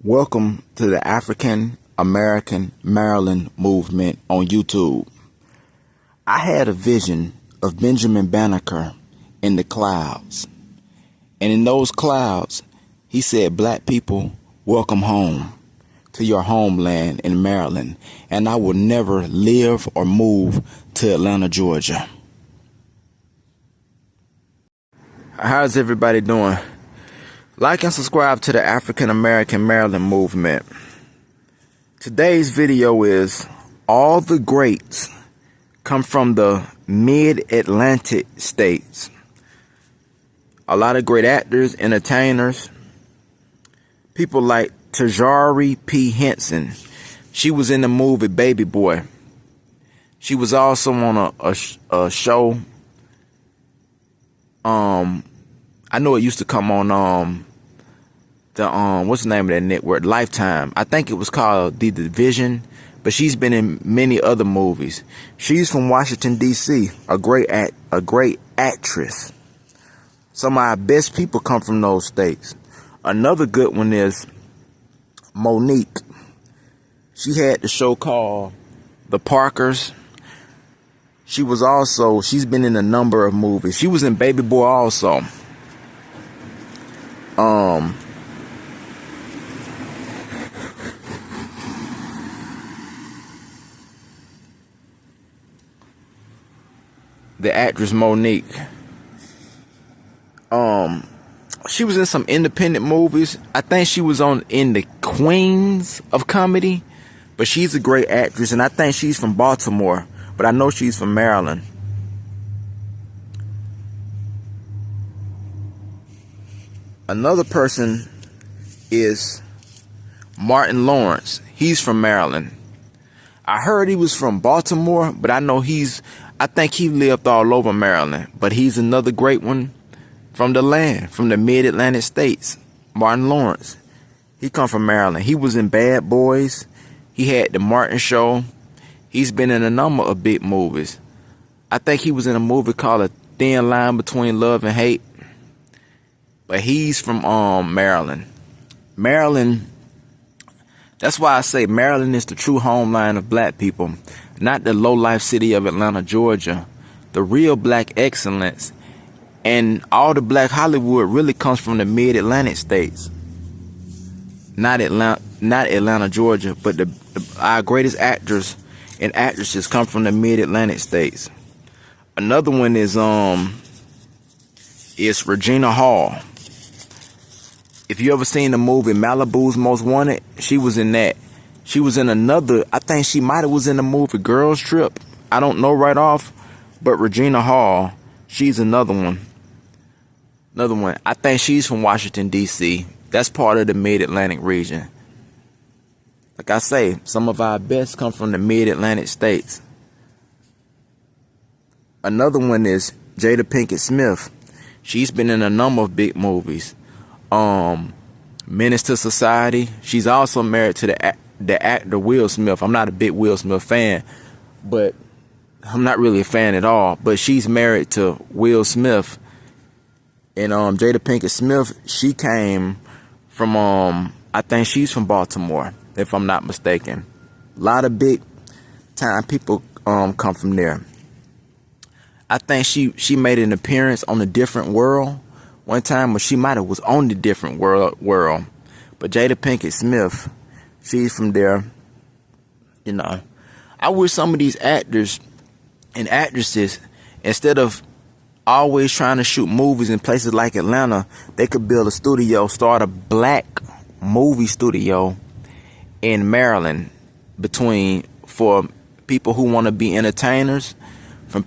Welcome to the African American Maryland movement on YouTube. I had a vision of Benjamin Banneker in the clouds. And in those clouds, he said, "Black people, welcome home to your homeland in Maryland. And I will never live or move to Atlanta, Georgia." How's everybody doing? Like and subscribe to the African American Maryland movement. Today's video is all the greats come from the mid-Atlantic states. A lot of great actors, entertainers, people like Taraji P. Henson. She was in the movie Baby Boy. She was also on a show. I know it used to come on what's the name of that network? Lifetime. I think it was called The Division, but she's been in many other movies. She's from Washington D.C., a great actress. Some of our best people come from those states. Another good one is Monique. She had the show called The Parkers. She's been in a number of movies. She was in Baby Boy also. The actress Monique. She was in some independent movies. I think she was in the Queens of Comedy, but she's a great actress, and I think she's from Baltimore, but I know she's from Maryland. Another person is Martin Lawrence. He's from Maryland. I heard he was from Baltimore, but I think he lived all over Maryland. But he's another great one from the land, from the mid-Atlantic states. Martin Lawrence. He come from Maryland. He was in Bad Boys. He had The Martin Show. He's been in a number of big movies. I think he was in a movie called A Thin Line Between Love and Hate. But he's from Maryland. Maryland, that's why I say Maryland is the true homeland of black people, not the low-life city of Atlanta, Georgia. The real black excellence and all the black Hollywood really comes from the mid-Atlantic states. Not Atlanta, Georgia, but our greatest actors and actresses come from the mid-Atlantic states. Another one is Regina Hall. If you ever seen the movie Malibu's Most Wanted, she was in that. She was in another, I think she might have was in the movie Girls Trip. I don't know right off, but Regina Hall, she's another one. I think she's from Washington, D.C. That's part of the mid-Atlantic region. Like I say, some of our best come from the mid-Atlantic states. Another one is Jada Pinkett Smith. She's been in a number of big movies. Menace to Society. She's also married to the actor Will Smith. I'm not a big Will Smith fan, but I'm not really a fan at all. But she's married to Will Smith. And Jada Pinkett Smith, she came from I think she's from Baltimore, if I'm not mistaken. A lot of big time people come from there. I think she made an appearance on A Different World one time, or she might have was on The Different World. But Jada Pinkett Smith, she's from there. You know, I wish some of these actors and actresses, instead of always trying to shoot movies in places like Atlanta, they could build a studio, start a black movie studio in Maryland for people who want to be entertainers,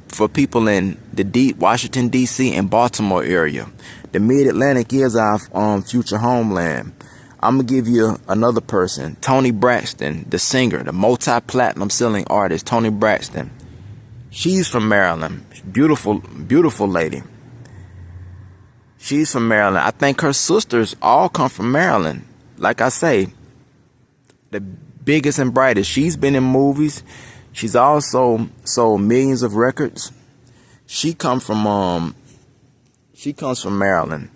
for people in the deep Washington, D.C. and Baltimore area. The mid-Atlantic is our future homeland. I'm going to give you another person, Toni Braxton, the singer, the multi-platinum selling artist, Toni Braxton. She's from Maryland. Beautiful, beautiful lady. She's from Maryland. I think her sisters all come from Maryland. Like I say, the biggest and brightest. She's been in movies. She's also sold millions of records. She comes from Maryland.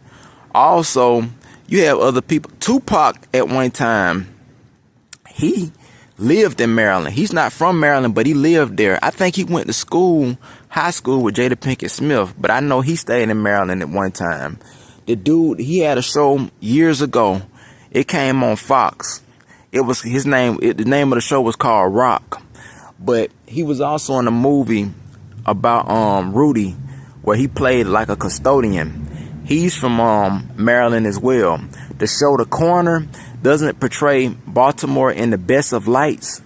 Also, You have other people. Tupac at one time, he lived in Maryland. He's not from Maryland, but he lived there. I think he went to school, high school with Jada Pinkett Smith, but I know he stayed in Maryland at one time. The dude, he had a show years ago. It came on Fox. It was his name. The name of the show was called Rock. But he was also in a movie about Rudy, where he played like a custodian. He's from Maryland as well. The show The Corner doesn't portray Baltimore in the best of lights,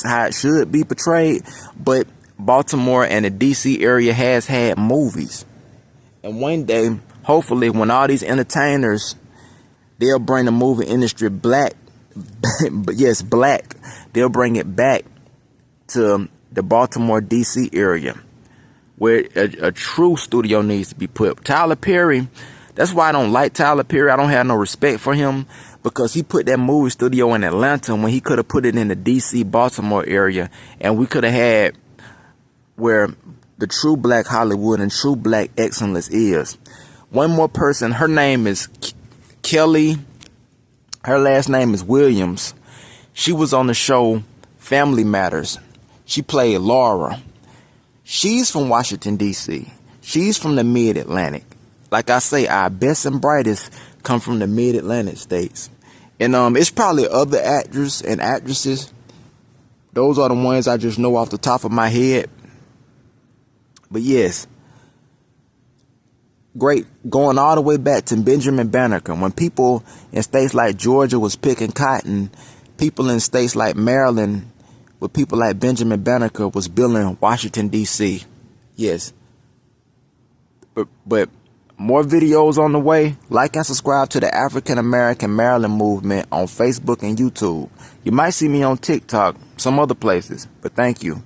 how it should be portrayed, but Baltimore and the DC area has had movies. And one day, hopefully, when all these entertainers, they'll bring the movie industry black, but yes, black, they'll bring it back to the Baltimore DC area, where a true studio needs to be put. Tyler Perry, that's why I don't like Tyler Perry. I don't have no respect for him, because he put that movie studio in Atlanta when he could have put it in the DC, Baltimore area, and we could have had where the true black Hollywood and true black excellence is. One more person, her name is Kelly. Her last name is Williams. She was on the show Family Matters. She played Laura. She's from Washington, D.C. She's from the Mid-Atlantic. Like I say, our best and brightest come from the Mid-Atlantic states. And it's probably other actors and actresses. Those are the ones I just know off the top of my head. But yes, great, going all the way back to Benjamin Banneker. When people in states like Georgia was picking cotton, people in states like Maryland, with people like Benjamin Banneker, was building Washington, D.C. Yes. But more videos on the way. Like and subscribe to the African American Maryland movement on Facebook and YouTube. You might see me on TikTok, some other places, but thank you.